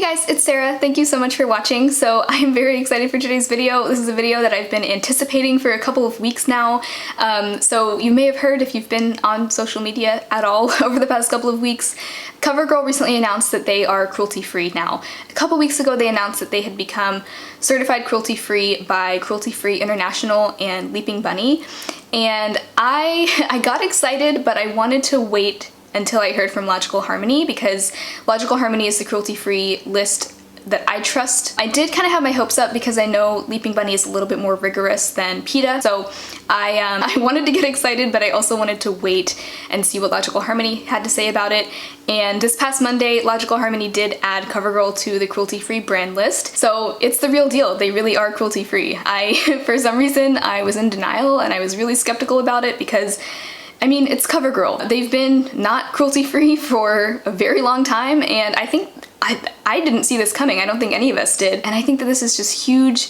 Hey guys, it's Sarah. Thank you so much for watching. So I'm very excited for today's video. This is a video that I've been anticipating for a couple of weeks now. So you may have heard, if you've been on social media at all over the past couple of weeks, Covergirl recently announced that they are cruelty-free now. A couple weeks ago they announced that they had become certified cruelty-free by Cruelty Free International and Leaping Bunny. And I got excited, but I wanted to wait until I heard from Logical Harmony, because Logical Harmony is the cruelty-free list that I trust. I did kind of have my hopes up because I know Leaping Bunny is a little bit more rigorous than PETA, so I wanted to get excited, but I also wanted to wait and see what Logical Harmony had to say about it. And this past Monday, Logical Harmony did add Covergirl to the cruelty-free brand list, so it's the real deal. They really are cruelty-free. For some reason, I was in denial and I was really skeptical about it because I mean, it's Covergirl. They've been not cruelty-free for a very long time, and I think I didn't see this coming. I don't think any of us did. And I think that this is just huge,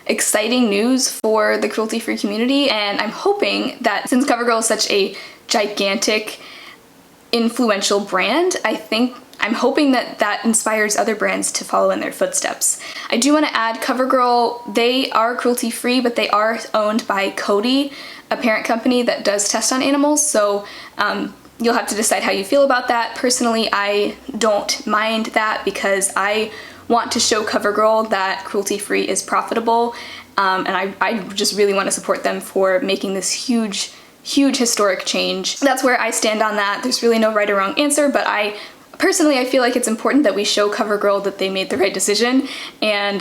exciting news for the cruelty-free community, and I'm hoping that since Covergirl is such a gigantic, influential brand, I'm hoping that that inspires other brands to follow in their footsteps. I do want to add, Covergirl, they are cruelty-free, but they are owned by Coty, a parent company that does test on animals, so you'll have to decide how you feel about that. Personally, I don't mind that because I want to show Covergirl that cruelty-free is profitable, and I just really want to support them for making this huge historic change. That's where I stand on that. There's really no right or wrong answer, but personally, I feel like it's important that we show Covergirl that they made the right decision, and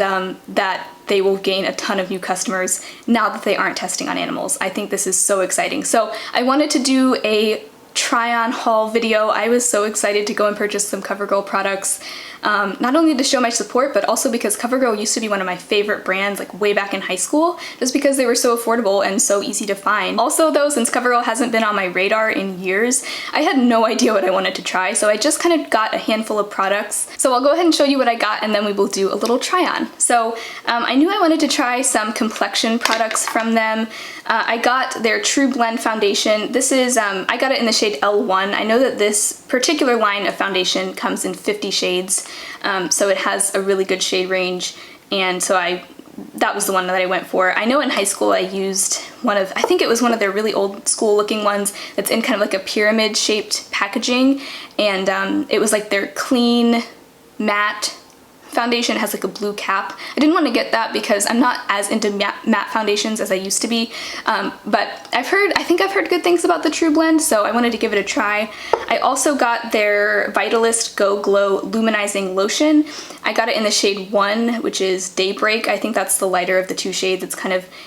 that they will gain a ton of new customers now that they aren't testing on animals. I think this is so exciting. So I wanted to do a try-on haul video. I was so excited to go and purchase some Covergirl products, not only to show my support, but also because Covergirl used to be one of my favorite brands, like way back in high school, just because they were so affordable and so easy to find. Also though, since Covergirl hasn't been on my radar in years, I had no idea what I wanted to try, so I just kind of got a handful of products. So I'll go ahead and show you what I got, and then we will do a little try-on. So I knew I wanted to try some complexion products from them. I got their Trublend foundation. This is, I got it in the shade L1. I know that this particular line of foundation comes in 50 shades, so it has a really good shade range, and so that was the one that I went for. I know in high school I used I think it was one of their really old school looking ones that's in kind of like a pyramid shaped packaging, and it was like their clean matte foundation. Has like a blue cap. I didn't want to get that because I'm not as into matte foundations as I used to be, but I think I've heard good things about the Trublend, so I wanted to give it a try. I also got their Vitalist Go Glow Luminizing Lotion. I got it in the shade 1, which is Daybreak. I think that's the lighter of the two shades. It's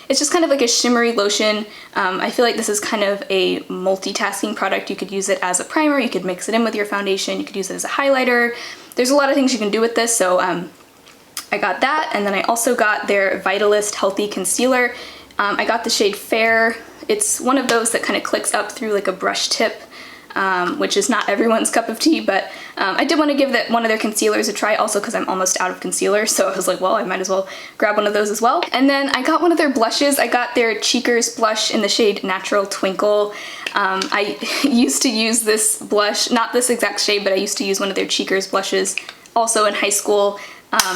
just kind of like a shimmery lotion. I feel like this is kind of a multitasking product. You could use it as a primer, you could mix it in with your foundation, you could use it as a highlighter. There's a lot of things you can do with this, so I got that, and then I also got their Vitalist Healthy Concealer. I got the shade Fair. It's one of those that kind of clicks up through like a brush tip, which is not everyone's cup of tea, but I did want to give one of their concealers a try also because I'm almost out of concealer, so I was like, well, I might as well grab one of those as well. And then I got one of their blushes. I got their Cheekers blush in the shade Natural Twinkle. I used to use this blush, not this exact shade, but I used to use one of their Cheekers blushes also in high school,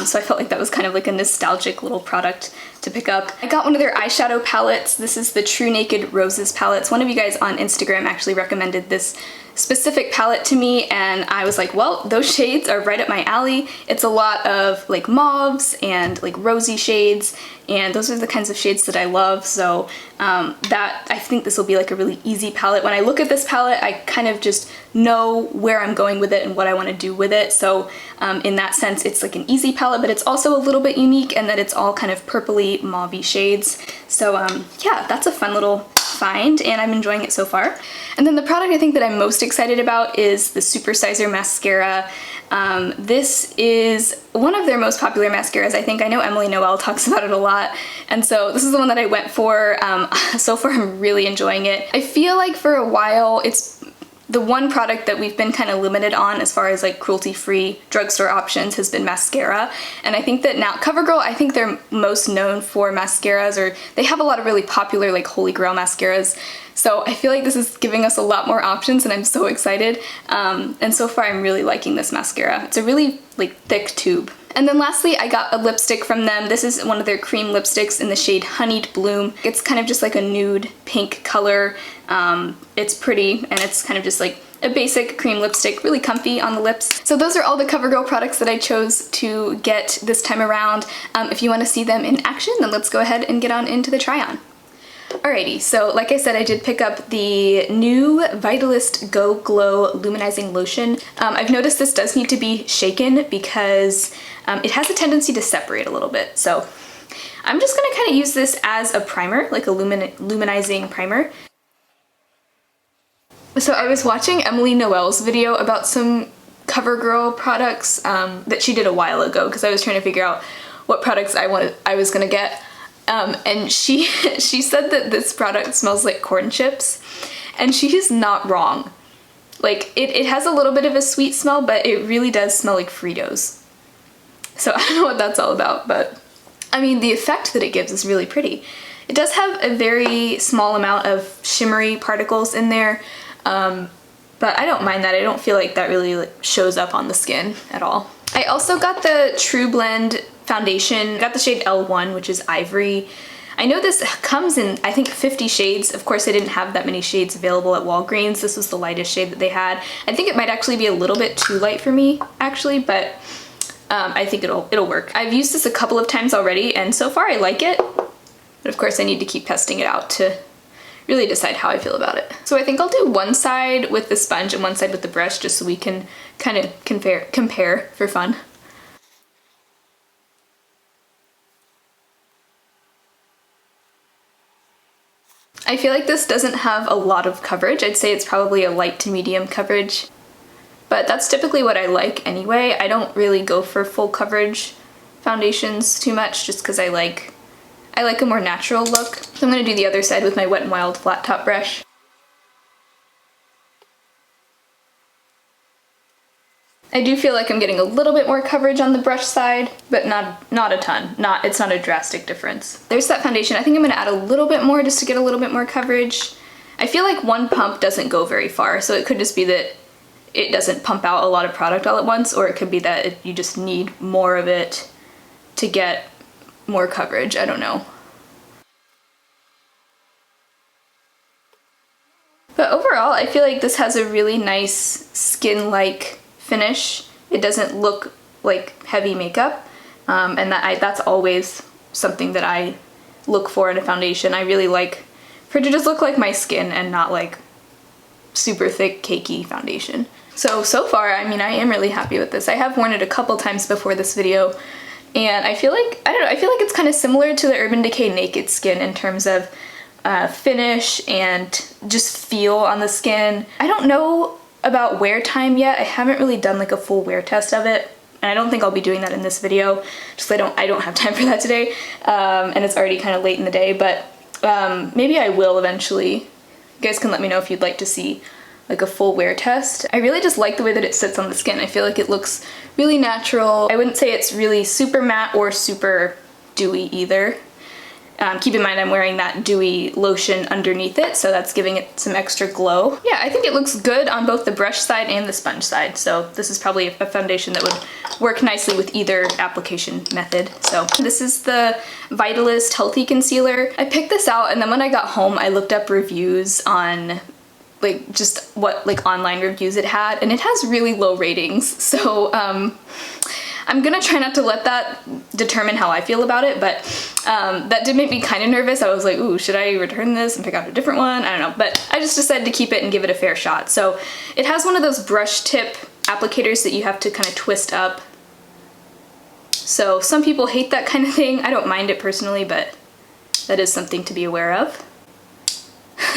so I felt like that was kind of like a nostalgic little product to pick up. I got one of their eyeshadow palettes. This is the True Naked Roses palettes. One of you guys on Instagram actually recommended this specific palette to me, and I was like, well, those shades are right up my alley. It's a lot of like mauves and like rosy shades, and those are the kinds of shades that I love, so I think this will be like a really easy palette. When I look at this palette, I kind of just know where I'm going with it and what I want to do with it, so in that sense it's like an easy palette, but it's also a little bit unique in that it's all kind of purpley mauvey shades. So yeah, that's a fun little find, and I'm enjoying it so far. And then the product I think that I'm most excited about is the Supersizer Mascara. This is one of their most popular mascaras, I think. I know Emily Noel talks about it a lot, and so this is the one that I went for. So far I'm really enjoying it. I feel like for a while The one product that we've been kind of limited on as far as like cruelty-free drugstore options has been mascara. And I think that now, CoverGirl, I think they're most known for mascaras, or they have a lot of really popular like holy grail mascaras. So I feel like this is giving us a lot more options and I'm so excited. And so far I'm really liking this mascara. It's a really like thick tube. And then lastly, I got a lipstick from them. This is one of their cream lipsticks in the shade Honeyed Bloom. It's kind of just like a nude pink color. It's pretty and it's kind of just like a basic cream lipstick, really comfy on the lips. So those are all the CoverGirl products that I chose to get this time around. If you want to see them in action, then let's go ahead and get on into the try on. Alrighty, so like I said, I did pick up the new Vitalist Go Glow Luminizing Lotion. I've noticed this does need to be shaken because it has a tendency to separate a little bit. So I'm just gonna kind of use this as a primer, like a luminizing primer. So I was watching Emily Noel's video about some CoverGirl products that she did a while ago because I was trying to figure out what products I was gonna get. And she said that this product smells like corn chips, and she is not wrong. Like, it has a little bit of a sweet smell, but it really does smell like Fritos. So I don't know what that's all about, but I mean, the effect that it gives is really pretty. It does have a very small amount of shimmery particles in there, but I don't mind that. I don't feel like that really shows up on the skin at all. I also got the Trublend foundation. I got the shade L1, which is Ivory. I know this comes in, I think, 50 shades. Of course, they didn't have that many shades available at Walgreens. This was the lightest shade that they had. I think it might actually be a little bit too light for me, actually, but I think it'll work. I've used this a couple of times already, and so far I like it. But of course, I need to keep testing it out to really decide how I feel about it. So I think I'll do one side with the sponge and one side with the brush, just so we can kind of compare for fun. I feel like this doesn't have a lot of coverage. I'd say it's probably a light to medium coverage, but that's typically what I like anyway. I don't really go for full coverage foundations too much just because I like a more natural look. So I'm gonna do the other side with my Wet n Wild flat top brush. I do feel like I'm getting a little bit more coverage on the brush side, but not a ton. It's not a drastic difference. There's that foundation. I think I'm gonna add a little bit more just to get a little bit more coverage. I feel like one pump doesn't go very far, so it could just be that it doesn't pump out a lot of product all at once, or it could be that you just need more of it to get more coverage. I don't know. But overall, I feel like this has a really nice skin-like finish. It doesn't look like heavy makeup, and that's always something that I look for in a foundation. I really like for it to just look like my skin and not like super thick cakey foundation. So far, I mean, I am really happy with this. I have worn it a couple times before this video, and I feel like, I don't know, I feel like it's kind of similar to the Urban Decay Naked Skin in terms of finish and just feel on the skin. I don't know about wear time yet. I haven't really done like a full wear test of it, and I don't think I'll be doing that in this video, just I don't have time for that today, and it's already kind of late in the day, but maybe I will eventually. You guys can let me know if you'd like to see like a full wear test. I really just like the way that it sits on the skin. I feel like it looks really natural. I wouldn't say it's really super matte or super dewy either. Keep in mind I'm wearing that dewy lotion underneath it, so that's giving it some extra glow. Yeah, I think it looks good on both the brush side and the sponge side, so this is probably a foundation that would work nicely with either application method. So this is the Vitalist Healthy Concealer. I picked this out, and then when I got home I looked up reviews on like just what like online reviews it had, and it has really low ratings, so I'm gonna try not to let that determine how I feel about it, but that did make me kind of nervous. I was like, ooh, should I return this and pick out a different one? I don't know, but I just decided to keep it and give it a fair shot. So it has one of those brush tip applicators that you have to kind of twist up. So some people hate that kind of thing. I don't mind it personally, but that is something to be aware of.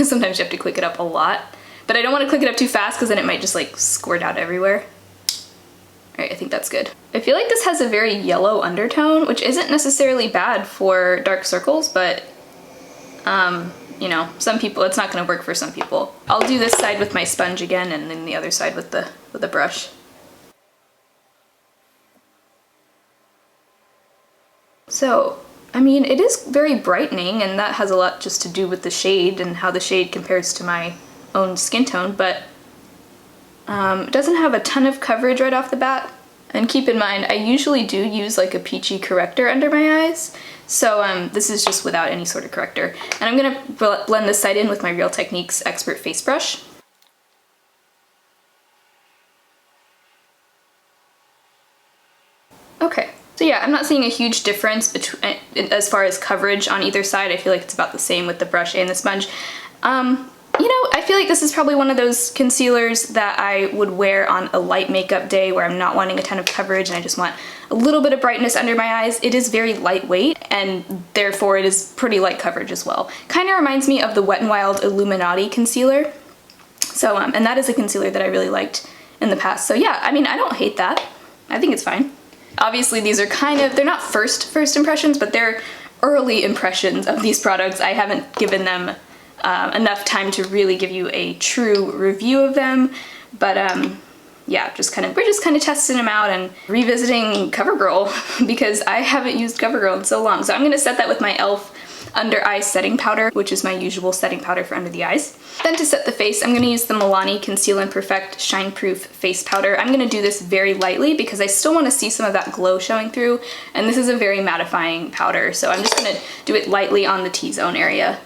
Sometimes you have to click it up a lot, but I don't want to click it up too fast because then it might just like squirt out everywhere. Alright, I think that's good. I feel like this has a very yellow undertone, which isn't necessarily bad for dark circles, but you know, some people, it's not gonna work for some people. I'll do this side with my sponge again and then the other side with the brush. So, I mean, it is very brightening, and that has a lot just to do with the shade and how the shade compares to my own skin tone, but it doesn't have a ton of coverage right off the bat. And keep in mind, I usually do use like a peachy corrector under my eyes, so this is just without any sort of corrector. And I'm gonna blend this side in with my Real Techniques Expert Face Brush. Okay. So yeah, I'm not seeing a huge difference between as far as coverage on either side. I feel like it's about the same with the brush and the sponge. You know, I feel like this is probably one of those concealers that I would wear on a light makeup day where I'm not wanting a ton of coverage and I just want a little bit of brightness under my eyes. It is very lightweight and therefore it is pretty light coverage as well. Kind of reminds me of the Wet n Wild Illuminati concealer. So, and that is a concealer that I really liked in the past. So yeah, I mean, I don't hate that. I think it's fine. Obviously these are kind of, they're not first impressions, but they're early impressions of these products. I haven't given them enough time to really give you a true review of them, but yeah, we're just kind of testing them out and revisiting Covergirl because I haven't used Covergirl in so long. So I'm gonna set that with my e.l.f. Under Eye Setting Powder, which is my usual setting powder for under the eyes. Then to set the face, I'm gonna use the Milani Conceal and Perfect Shine Proof Face Powder. I'm gonna do this very lightly because I still wanna see some of that glow showing through, and this is a very mattifying powder, so I'm just gonna do it lightly on the T-zone area.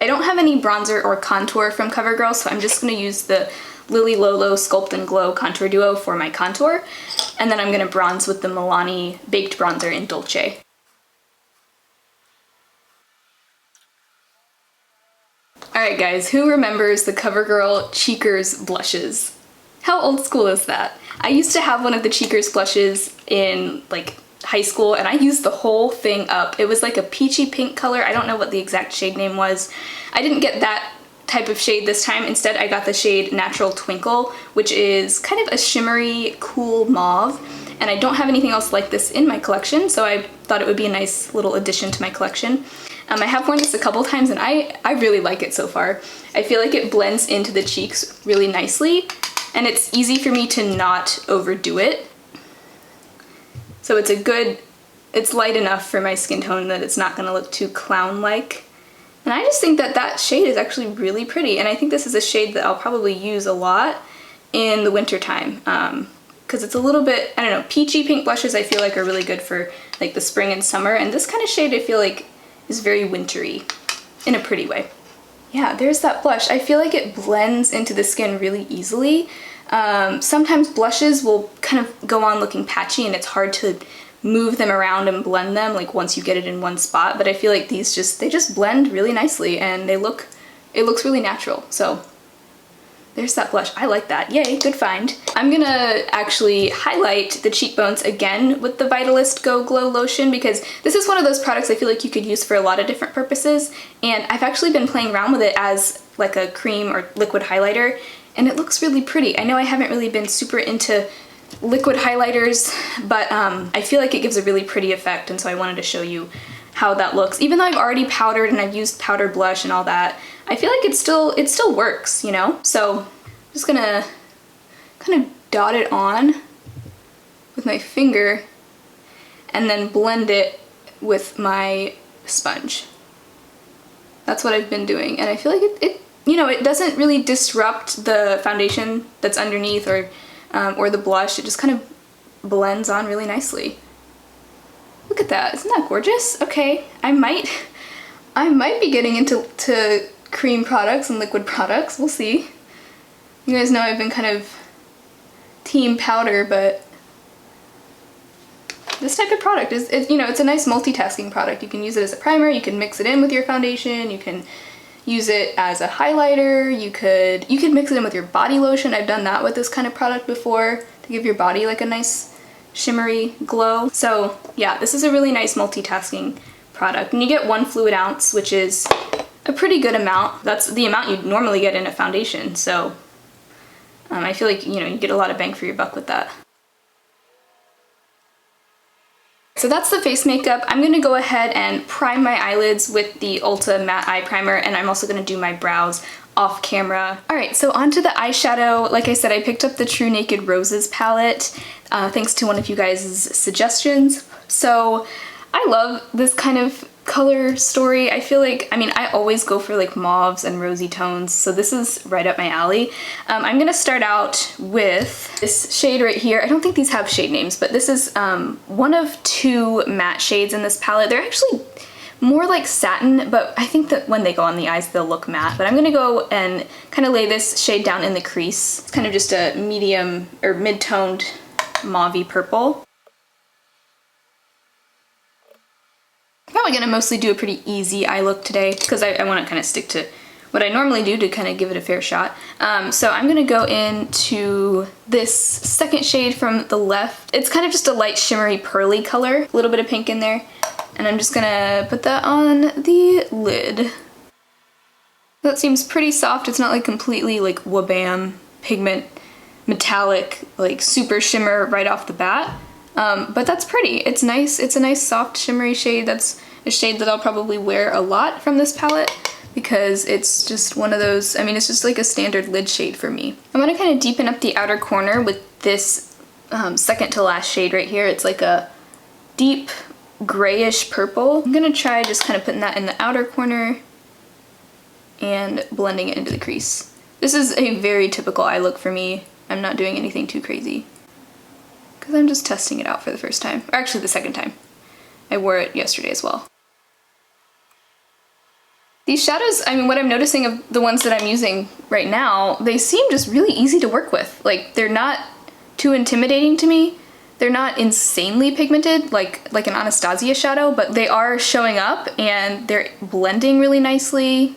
I don't have any bronzer or contour from Covergirl, so I'm just gonna use the Lily Lolo Sculpt and Glow Contour Duo for my contour, and then I'm gonna bronze with the Milani Baked Bronzer in Dolce. Alright guys, who remembers the Covergirl Cheekers blushes? How old school is that? I used to have one of the Cheekers blushes in like high school and I used the whole thing up. It was like a peachy pink color. I don't know what the exact shade name was. I didn't get that type of shade this time. Instead, I got the shade Natural Twinkle, which is kind of a shimmery, cool mauve. And I don't have anything else like this in my collection, so I thought it would be a nice little addition to my collection. I have worn this a couple times and I really like it so far. I feel like it blends into the cheeks really nicely, and it's easy for me to not overdo it. So it's light enough for my skin tone that it's not gonna look too clown-like. And I just think that that shade is actually really pretty, and I think this is a shade that I'll probably use a lot in the winter time, because it's a little bit, I don't know, peachy pink blushes I feel like are really good for like the spring and summer, and this kind of shade I feel like is very wintry in a pretty way. Yeah, there's that blush. I feel like it blends into the skin really easily. Sometimes blushes will kind of go on looking patchy and it's hard to move them around and blend them like once you get it in one spot, but I feel like these they just blend really nicely and it looks really natural. So there's that blush. I like that. Yay, good find. I'm gonna actually highlight the cheekbones again with the Vitalist Go Glow Lotion because this is one of those products I feel like you could use for a lot of different purposes, and I've actually been playing around with it as like a cream or liquid highlighter, and it looks really pretty. I know I haven't really been super into liquid highlighters, but I feel like it gives a really pretty effect, and so I wanted to show you how that looks. Even though I've already powdered and I've used powder blush and all that, I feel like it still works, you know? So I'm just gonna kind of dot it on with my finger and then blend it with my sponge. That's what I've been doing, and I feel like it you know, it doesn't really disrupt the foundation that's underneath or the blush. It just kind of blends on really nicely. Look at that, isn't that gorgeous? Okay, I might be getting into cream products and liquid products, we'll see. You guys know I've been kind of team powder, but this type of product is you know, it's a nice multitasking product. You can use it as a primer, you can mix it in with your foundation, you can use it as a highlighter, you could mix it in with your body lotion. I've done that with this kind of product before to give your body like a nice shimmery glow. So yeah, this is a really nice multitasking product. And you get 1 fluid ounce, which is a pretty good amount. That's the amount you'd normally get in a foundation. So I feel like, you know, you get a lot of bang for your buck with that. So that's the face makeup. I'm gonna go ahead and prime my eyelids with the Ulta Matte Eye Primer, and I'm also gonna do my brows off camera. Alright, so onto the eyeshadow. Like I said, I picked up the True Naked Roses palette, thanks to one of you guys' suggestions. So I love this kind of color story. I feel like, I mean, I always go for like mauves and rosy tones, so this is right up my alley. I'm gonna start out with this shade right here. I don't think these have shade names, but this is one of two matte shades in this palette. They're actually more like satin, but I think that when they go on the eyes, they'll look matte. But I'm gonna go and kind of lay this shade down in the crease. It's kind of just a medium or mid-toned mauve-y purple. I'm probably gonna mostly do a pretty easy eye look today because I want to kind of stick to what I normally do to kind of give it a fair shot. So I'm gonna go into this second shade from the left. It's kind of just a light shimmery pearly color, a little bit of pink in there. And I'm just gonna put that on the lid. That seems pretty soft. It's not like completely like wabam pigment metallic, like super shimmer right off the bat. But that's pretty. It's nice. It's a nice soft shimmery shade. That's a shade that I'll probably wear a lot from this palette because it's just one of those, I mean, it's just like a standard lid shade for me. I'm gonna kind of deepen up the outer corner with this second to last shade right here. It's like a deep grayish purple. I'm gonna try just kind of putting that in the outer corner and blending it into the crease. This is a very typical eye look for me. I'm not doing anything too crazy because I'm just testing it out for the first time, or actually the second time. I wore it yesterday as well. These shadows, I mean, what I'm noticing of the ones that I'm using right now, they seem just really easy to work with. Like, they're not too intimidating to me. They're not insanely pigmented like an Anastasia shadow, but they are showing up and they're blending really nicely.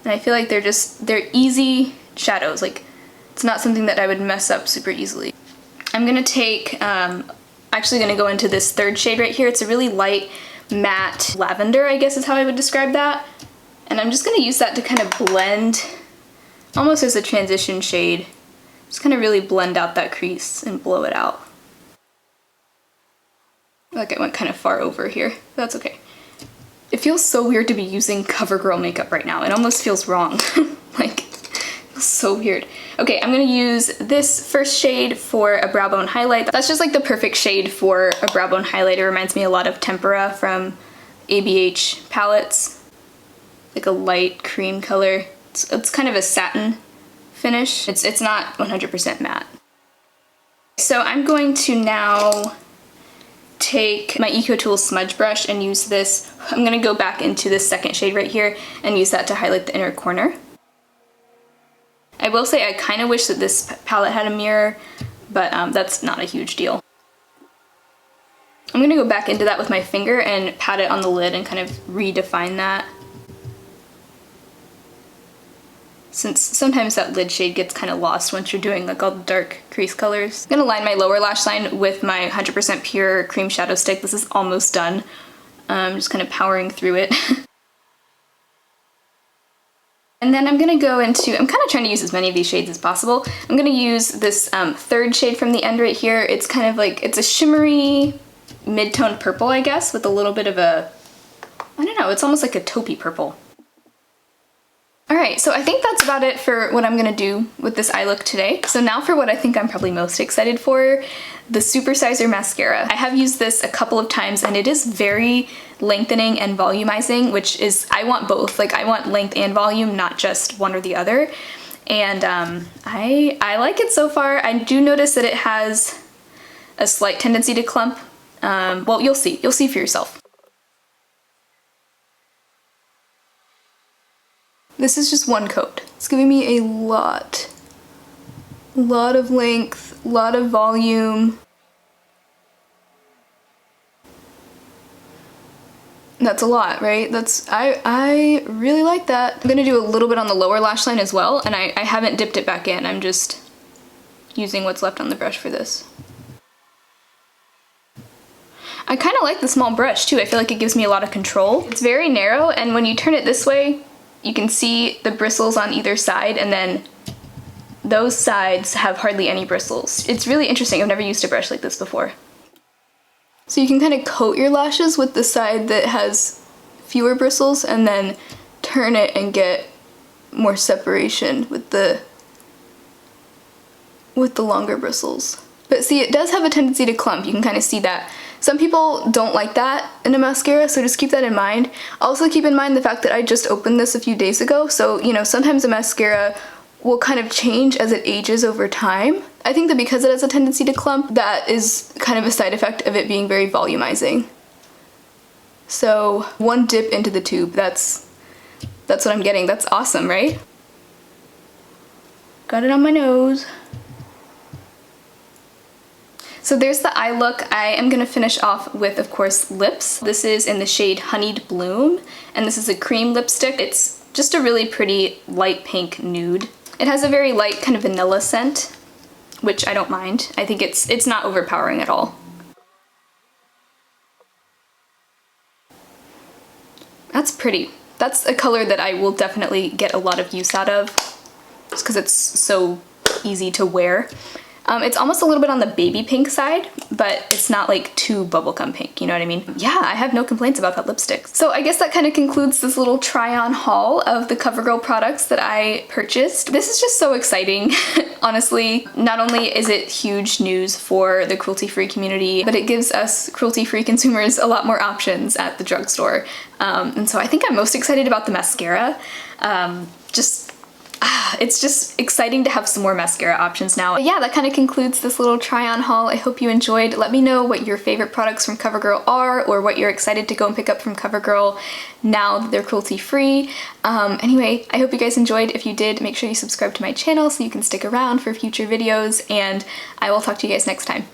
And I feel like they're easy shadows. Like, it's not something that I would mess up super easily. I'm gonna take, actually gonna go into this third shade right here. It's a really light matte lavender, I guess is how I would describe that. And I'm just gonna use that to kind of blend, almost as a transition shade. Just kind of really blend out that crease and blow it out. Like I went kind of far over here. That's okay. It feels so weird to be using CoverGirl makeup right now. It almost feels wrong. Like, it feels so weird. Okay, I'm gonna use this first shade for a brow bone highlight. That's just like the perfect shade for a brow bone highlight. It reminds me a lot of Tempera from ABH palettes. Like a light cream color. It's kind of a satin finish. It's not 100% matte. So I'm going to now take my EcoTools smudge brush and use this. I'm gonna go back into this second shade right here and use that to highlight the inner corner. I will say I kind of wish that this palette had a mirror, but that's not a huge deal. I'm gonna go back into that with my finger and pat it on the lid and kind of redefine that. Since sometimes that lid shade gets kind of lost once you're doing like all the dark crease colors. I'm gonna line my lower lash line with my 100% pure cream shadow stick. This is almost done. I'm just kind of powering through it. And then I'm gonna go into, I'm kind of trying to use as many of these shades as possible. I'm gonna use this third shade from the end right here. It's kind of like, it's a shimmery mid-toned purple, I guess, with a little bit of a, I don't know, it's almost like a taupey purple. Alright, so I think that's about it for what I'm gonna do with this eye look today. So now for what I think I'm probably most excited for, the Supersizer mascara. I have used this a couple of times and it is very lengthening and volumizing, which is, I want both. Like, I want length and volume, not just one or the other. And I like it so far. I do notice that it has a slight tendency to clump. Well, you'll see for yourself. This is just one coat. It's giving me a lot of length, a lot of volume. That's a lot, right? I really like that. I'm gonna do a little bit on the lower lash line as well, and I haven't dipped it back in. I'm just using what's left on the brush for this. I kind of like the small brush too. I feel like it gives me a lot of control. It's very narrow, and when you turn it this way, you can see the bristles on either side, and then those sides have hardly any bristles. It's really interesting. I've never used a brush like this before. So you can kind of coat your lashes with the side that has fewer bristles and then turn it and get more separation with the longer bristles. But see, it does have a tendency to clump. You can kind of see that. Some people don't like that in a mascara, so just keep that in mind. Also keep in mind the fact that I just opened this a few days ago, so you know, sometimes a mascara will kind of change as it ages over time. I think that because it has a tendency to clump, that is kind of a side effect of it being very volumizing. So one dip into the tube, that's what I'm getting. That's awesome, right? Got it on my nose. So there's the eye look. I am gonna finish off with, of course, lips. This is in the shade Honeyed Bloom, and this is a cream lipstick. It's just a really pretty light pink nude. It has a very light kind of vanilla scent, which I don't mind. I think it's not overpowering at all. That's pretty. That's a color that I will definitely get a lot of use out of, just because it's so easy to wear. It's almost a little bit on the baby pink side, but it's not like too bubblegum pink, you know what I mean? Yeah, I have no complaints about that lipstick. So I guess that kind of concludes this little try-on haul of the Covergirl products that I purchased. This is just so exciting, honestly. Not only is it huge news for the cruelty-free community, but it gives us cruelty-free consumers a lot more options at the drugstore. And so I think I'm most excited about the mascara. It's just exciting to have some more mascara options now. But yeah, that kind of concludes this little try-on haul. I hope you enjoyed. Let me know what your favorite products from Covergirl are, or what you're excited to go and pick up from Covergirl now that they're cruelty-free. Anyway, I hope you guys enjoyed. If you did, make sure you subscribe to my channel so you can stick around for future videos, and I will talk to you guys next time.